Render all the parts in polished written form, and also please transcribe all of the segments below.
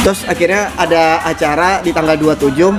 Terus akhirnya ada acara di tanggal 27.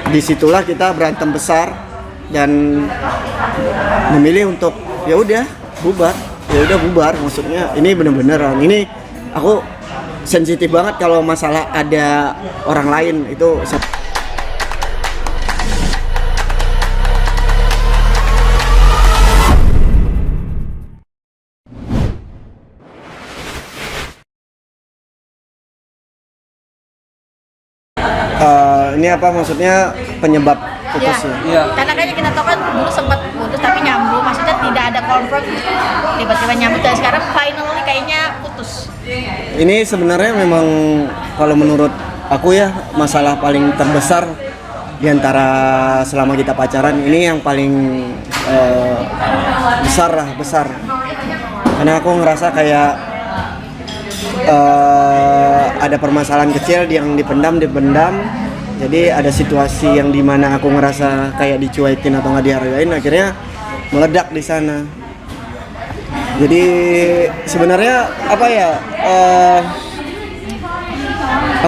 Disitulah kita berantem besar dan memilih untuk ya udah bubar. Ya udah bubar, maksudnya ini bener-beneran. Ini aku sensitif banget kalau masalah ada orang lain itu. Ini apa maksudnya penyebab putusnya? Iya. Karena kayaknya kita tahu kan dulu sempat putus tapi nyambung, maksudnya tidak ada confirm, tiba-tiba nyambung dan sekarang finally kayaknya putus. Ini sebenarnya memang kalau menurut aku ya masalah paling terbesar di antara selama kita pacaran ini yang paling besar. Karena aku ngerasa kayak ada permasalahan kecil yang dipendam. Jadi ada situasi yang dimana aku ngerasa kayak dicuekin atau nggak dihargain, akhirnya meledak di sana. Jadi sebenarnya apa ya?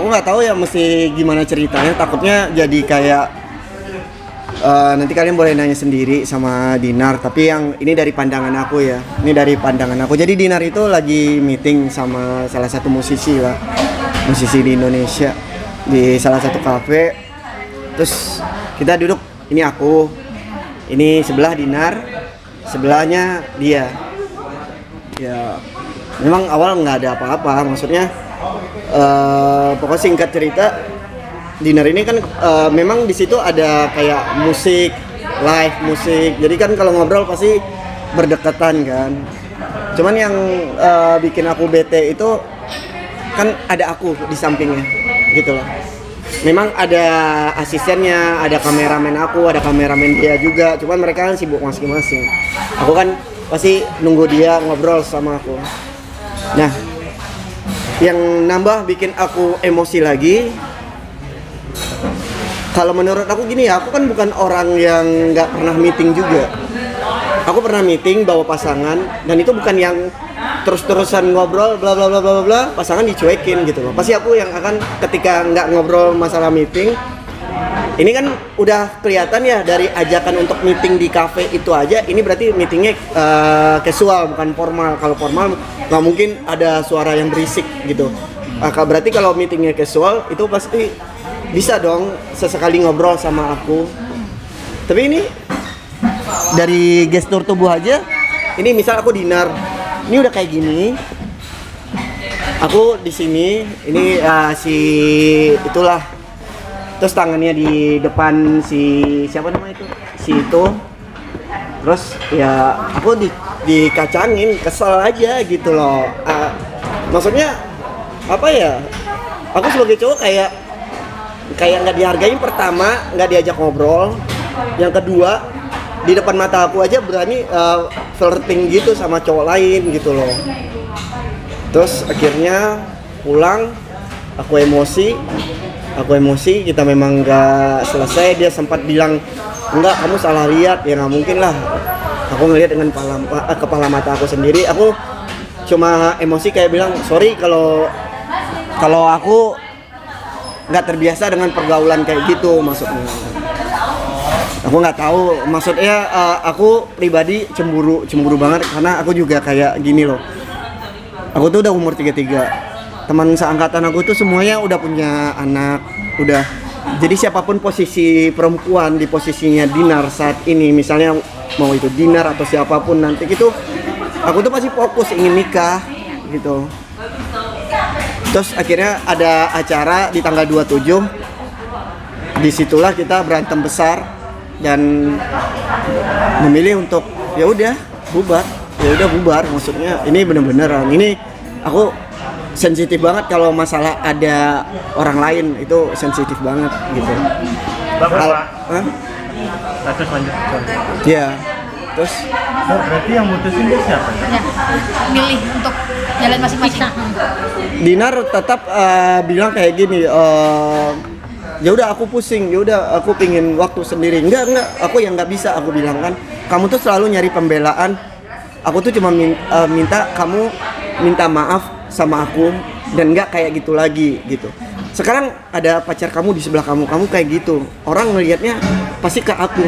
Aku nggak tahu ya mesti gimana ceritanya. Takutnya jadi kayak nanti kalian boleh nanya sendiri sama Dinar. Tapi yang ini dari pandangan aku ya. Ini dari pandangan aku. Jadi Dinar itu lagi meeting sama salah satu musisi lah, musisi di Indonesia, di salah satu kafe. Terus kita duduk, ini aku, ini sebelah Dinar, sebelahnya dia. Ya memang awal nggak ada apa-apa, maksudnya pokoknya singkat cerita, Dinar ini kan memang di situ ada kayak musik, live musik. Jadi kan kalau ngobrol pasti berdekatan kan. Cuman yang bikin aku bete itu kan ada aku di sampingnya gitu loh. Memang ada asistennya, ada kameramen aku, ada kameramen dia juga. Cuman mereka kan sibuk masing-masing. Aku kan pasti nunggu dia ngobrol sama aku. Nah, yang nambah bikin aku emosi lagi, kalau menurut aku gini ya, aku kan bukan orang yang nggak pernah meeting juga. Aku pernah meeting bawa pasangan dan itu bukan yang terus-terusan ngobrol bla bla bla bla bla, pasangan dicuekin gitu loh. Pasti aku yang akan ketika nggak ngobrol masalah meeting, ini kan udah kelihatan ya dari ajakan untuk meeting di cafe itu aja, ini berarti meetingnya casual bukan formal. Kalau formal nggak mungkin ada suara yang berisik gitu. Berarti kalau meetingnya casual itu pasti bisa dong sesekali ngobrol sama aku. Tapi ini dari gestur tubuh aja, ini misal aku Dinar, ini udah kayak gini, aku di sini, ini si itulah, terus tangannya di depan si siapa namanya itu, si itu, terus ya aku dikacangin, kesel aja gitu loh. Maksudnya apa ya? Aku sebagai cowok kayak nggak dihargain. Pertama, nggak diajak ngobrol. Yang kedua, di depan mata aku aja berani flirting gitu sama cowok lain gitu loh. Terus akhirnya pulang, aku emosi, kita memang nggak selesai. Dia sempat bilang, enggak, kamu salah lihat. Ya nggak mungkin lah, aku ngelihat dengan kepala mata aku sendiri. Aku cuma emosi kayak bilang, sorry kalau aku nggak terbiasa dengan pergaulan kayak gitu, maksudnya. Aku nggak tahu, maksudnya aku pribadi cemburu banget karena aku juga kayak gini loh. Aku tuh udah umur 33. Teman seangkatan aku tuh semuanya udah punya anak, udah. Jadi siapapun posisi perempuan di posisinya Dinar saat ini, misalnya mau itu Dinar atau siapapun nanti gitu, aku tuh pasti fokus ingin nikah gitu. Terus akhirnya ada acara di tanggal 27. Disitulah kita berantem besar dan memilih untuk ya udah bubar, maksudnya ini bener-beneran. Ini aku sensitif banget kalau masalah ada orang lain, itu sensitif banget gitu. Terus lanjut. Ya, terus Berarti yang mutusin itu siapa? Ya, milih untuk jalan masing-masing. Dinar tetap bilang kayak gini, ya udah aku pusing, ya udah aku pingin waktu sendiri. Enggak, aku yang nggak bisa, aku bilang kan. Kamu tuh selalu nyari pembelaan. Aku tuh cuma minta kamu minta maaf sama aku dan nggak kayak gitu lagi gitu. Sekarang ada pacar kamu di sebelah kamu kayak gitu, orang ngelihatnya pasti ke aku.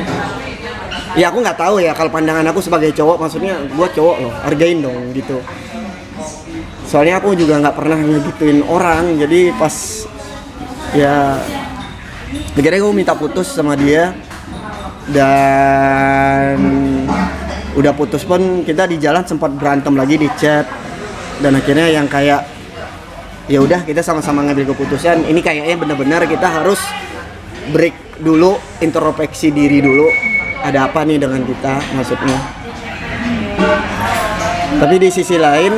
Ya aku nggak tahu ya, kalau pandangan aku sebagai cowok, maksudnya gua cowok loh, hargain dong gitu. Soalnya aku juga nggak pernah ngegituin orang, jadi pas ya akhirnya gue minta putus sama dia, dan udah putus pun kita di jalan sempat berantem lagi di chat, dan akhirnya yang kayak ya udah kita sama-sama ngambil keputusan ini kayaknya benar-benar kita harus break dulu, introspeksi diri dulu, ada apa nih dengan kita maksudnya. Tapi di sisi lain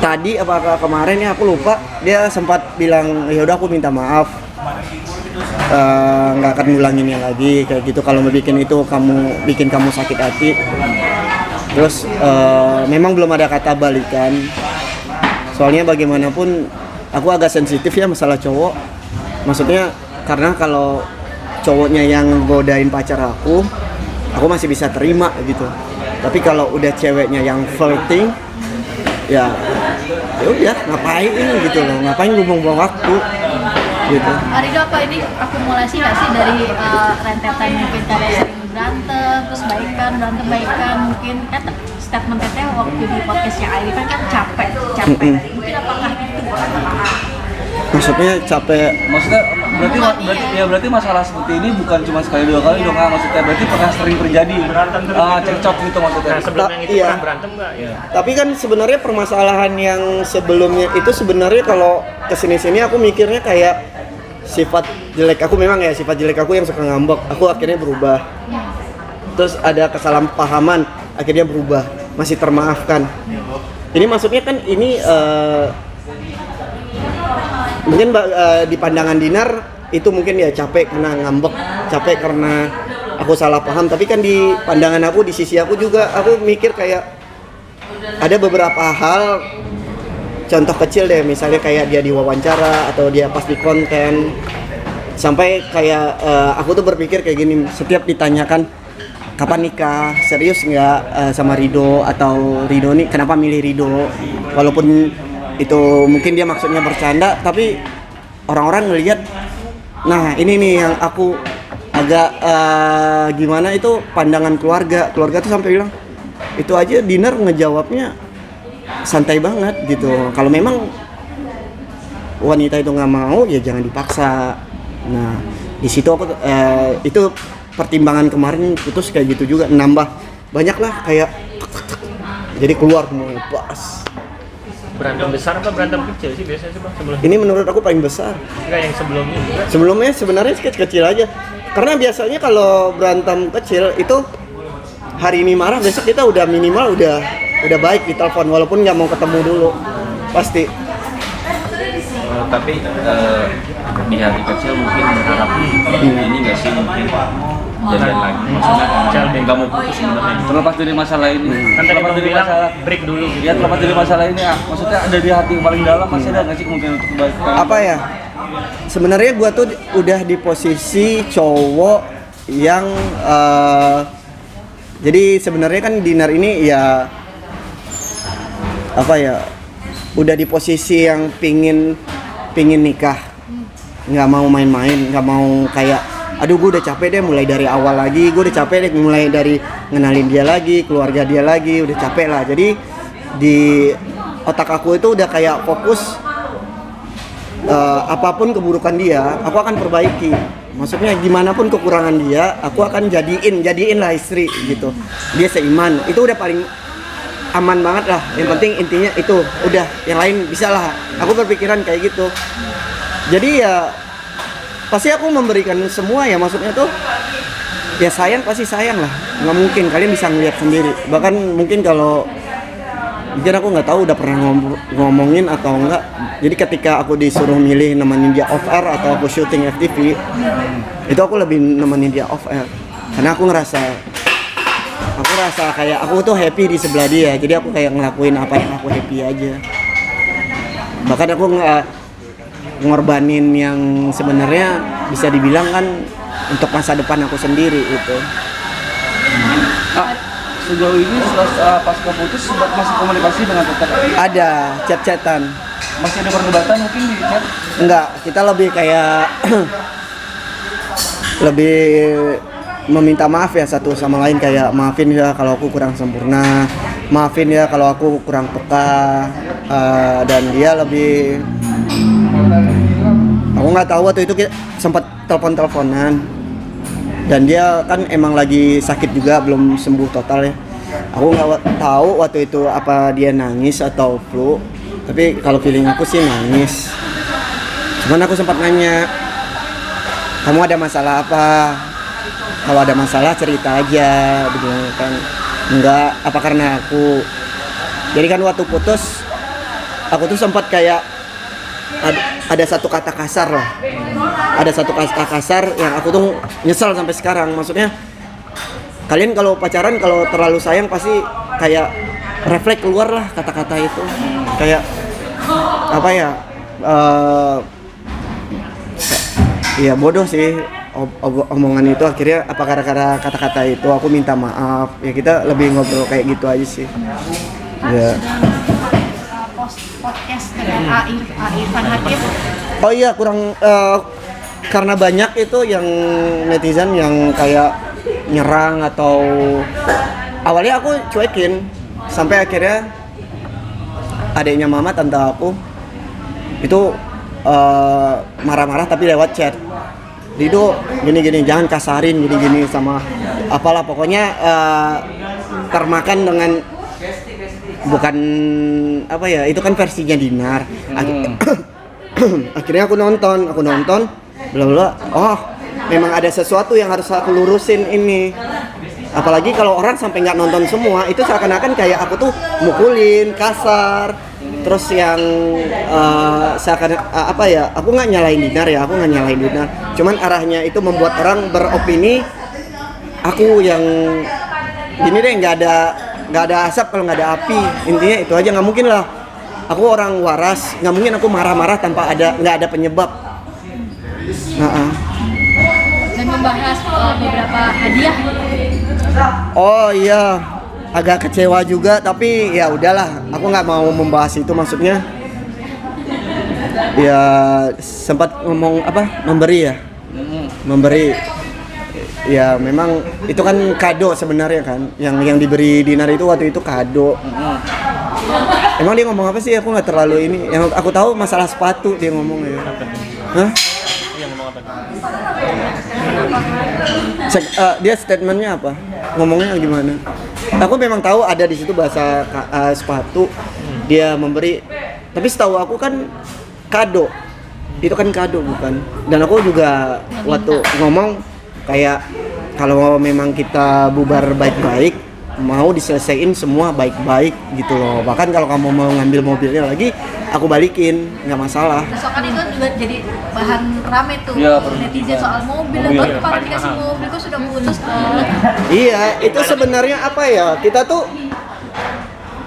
tadi apakah kemarin ya aku lupa, dia sempat bilang ya udah aku minta maaf, nggak akan ngulanginnya lagi kayak gitu, kalau mau bikin itu bikin kamu sakit hati. Terus memang belum ada kata balikan, soalnya bagaimanapun aku agak sensitif ya masalah cowok, maksudnya karena kalau cowoknya yang godain pacar aku masih bisa terima gitu, tapi kalau udah ceweknya yang flirting ya udah ngapain gitu loh, ngapain buang-buang waktu gitu. Rido, apa ini akumulasi nggak sih dari rentetan mungkin kalian sering berantem terus baikan mungkin statement teteh waktu di podcastnya Airi kan capek mungkin apakah itu Maksudnya capek. Maksudnya berarti masalah seperti ini bukan cuma sekali dua kali dong, maksudnya berarti pernah sering terjadi cekcok gitu maksudnya. Nah, sebelum yang itu Iya. pernah berantem nggak? Ya. Tapi kan sebenarnya permasalahan yang sebelumnya itu sebenarnya kalau kesini-sini aku mikirnya kayak sifat jelek aku, memang ya sifat jelek aku yang suka ngambek, aku akhirnya berubah. Terus ada kesalahpahaman, akhirnya berubah, masih termaafkan. Ini maksudnya kan ini mungkin di pandangan Dinar itu mungkin ya capek karena ngambek, capek karena aku salah paham, tapi kan di pandangan aku, di sisi aku juga aku mikir kayak ada beberapa hal, contoh kecil deh, misalnya kayak dia diwawancara atau dia pas di konten, sampai kayak aku tuh berpikir kayak gini, setiap ditanyakan kapan nikah, serius nggak sama Rido, atau Rido nih kenapa milih Rido, walaupun itu mungkin dia maksudnya bercanda, tapi orang-orang ngelihat, nah ini nih yang aku agak gimana, itu pandangan keluarga tuh sampai bilang itu aja Dinar ngejawabnya santai banget gitu. Kalau memang wanita itu nggak mau ya jangan dipaksa. Nah di situ aku itu pertimbangan kemarin putus kayak gitu juga, nambah banyak lah kayak jadi keluar semua pas. Berantem besar apa berantem kecil sih biasanya sih Bang sebelumnya? Ini menurut aku paling besar. Enggak, yang sebelumnya juga. Sebelumnya sebenarnya kecil aja. Karena biasanya kalau berantem kecil itu hari ini marah, besok kita udah minimal udah baik di telepon, walaupun nggak mau ketemu dulu. Pasti. Tapi di hati kecil mungkin berharap ini nggak sih mungkin jalan lagi, maksudnya nggak mau putus sebenarnya terlepas dari masalah ini. Kan tadi Terlepas Bang dari bilang masalah break dulu gitu. ya, terlepas dari masalah ini ya, maksudnya ada di hati paling dalam masih ada nggak sih kemungkinan untuk kembali? Apa ya? Sebenarnya gua tuh udah di posisi cowok yang jadi sebenarnya kan Dinar ini ya apa ya, udah di posisi yang pingin nikah, nggak mau main-main, nggak mau kayak aduh gue udah capek deh mulai dari awal lagi, gue udah capek deh mulai dari ngenalin dia lagi, keluarga dia lagi, udah capek lah. Jadi di otak aku itu udah kayak fokus apapun keburukan dia aku akan perbaiki, maksudnya gimana pun kekurangan dia aku akan jadiin lah istri gitu. Dia seiman, itu udah paling aman banget lah, yang penting intinya itu udah, yang lain bisa lah, aku berpikiran kayak gitu. Jadi ya pasti aku memberikan semua ya, maksudnya tuh ya sayang, pasti sayang lah, nggak mungkin, kalian bisa ngeliat sendiri. Bahkan mungkin kalau mungkin aku nggak tahu udah pernah ngomongin atau enggak, jadi ketika aku disuruh milih nemenin dia off air atau aku syuting FTV, itu aku lebih nemenin dia off air, karena aku ngerasa kayak aku tuh happy di sebelah dia, jadi aku kayak ngelakuin apa yang aku happy aja. Bahkan aku nggak ngorbanin yang sebenarnya bisa dibilang kan untuk masa depan aku sendiri itu. sejauh ini setelah pasca putus masih komunikasi dengan tetap? Ada chat-chatan. Masih ada perdebatan mungkin di chat? Enggak, kita lebih kayak lebih meminta maaf ya satu sama lain, kayak maafin ya kalau aku kurang sempurna, maafin ya kalau aku kurang peka, dan dia lebih, aku nggak tahu waktu itu kita sempat telepon-teleponan, dan dia kan emang lagi sakit juga, belum sembuh total ya. Aku nggak tahu waktu itu apa dia nangis atau flu, tapi kalau feeling aku sih nangis. Cuman aku sempat nanya, kamu ada masalah apa? Kalau ada masalah cerita aja, begini kan. Enggak, apa karena aku. Jadi kan waktu putus, aku tuh sempat kayak ada satu kata kasar lah. Ada satu kata kasar yang aku tuh nyesel sampai sekarang. Maksudnya, kalian kalau pacaran kalau terlalu sayang pasti kayak refleks keluar lah kata-kata itu. Kayak apa ya? Iya bodoh sih omongan itu, akhirnya apa gara-gara kata-kata itu aku minta maaf ya, kita lebih ngobrol kayak gitu aja sih ya. Podcast dengan Irfan Hakim. Oh iya kurang karena banyak itu yang netizen yang kayak nyerang atau awalnya aku cuekin sampai akhirnya adiknya mama tante aku itu marah-marah tapi lewat chat. Itu gini-gini, jangan kasarin gini-gini sama apalah pokoknya, termakan dengan bukan apa ya, itu kan versinya Dinar. Akhirnya aku nonton bla bla, oh memang ada sesuatu yang harus aku lurusin ini. Apalagi kalau orang sampai nggak nonton semua, itu seakan-akan kayak aku tuh mukulin, kasar. Terus yang seakan apa ya, aku nggak nyalain Dinar ya, aku nggak nyalain Dinar. Cuman arahnya itu membuat orang beropini aku yang gini deh, nggak ada asap kalau nggak ada api. Intinya itu aja, nggak mungkin lah. Aku orang waras, nggak mungkin aku marah-marah tanpa nggak ada penyebab. Dan membahas beberapa hadiah. Oh iya, agak kecewa juga, tapi ya udahlah, aku nggak mau membahas itu. Maksudnya ya sempat ngomong apa, memberi ya, memang itu kan kado sebenarnya kan, yang diberi Dinar itu waktu itu kado. Emang dia ngomong apa sih, aku nggak terlalu ini, yang aku tahu masalah sepatu dia ngomong ya. Hah? Dia statementnya apa? Ngomongnya gimana? Aku memang tahu ada di situ bahasa sepatu dia memberi, tapi setahu aku kan kado. Itu kan kado bukan? Dan aku juga waktu ngomong kayak kalau memang kita bubar baik-baik, mau diselesaikan semua baik-baik gitu loh. Bahkan kalau kamu mau ngambil mobilnya lagi, aku balikin, nggak masalah. Soalnya itu juga jadi bahan rame tuh Ya, netizen soal mobil. Baru kemarin dikasih mobil kok sudah putus. Iya, itu sebenarnya apa ya? Kita tuh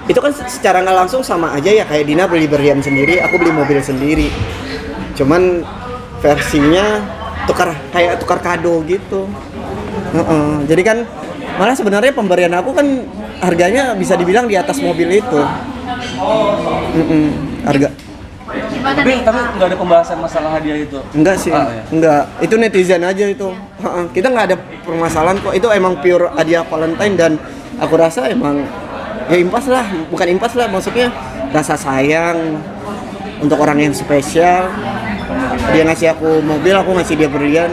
itu kan secara nggak langsung sama aja ya, kayak Dina beli berlian sendiri, aku beli mobil sendiri. Cuman versinya tukar kado gitu. Jadi kan malah sebenarnya pemberian aku kan harganya bisa dibilang di atas mobil itu. Harga. Gimana Tapi nih? nggak ada pembahasan masalah hadiah itu? Enggak sih, Ya. enggak. Itu netizen aja itu. Kita nggak ada permasalahan kok. Itu emang pure hadiah Valentine, dan aku rasa emang ya impas lah, bukan impas lah, maksudnya rasa sayang untuk orang yang spesial. Dia ngasih aku mobil, aku ngasih dia berlian.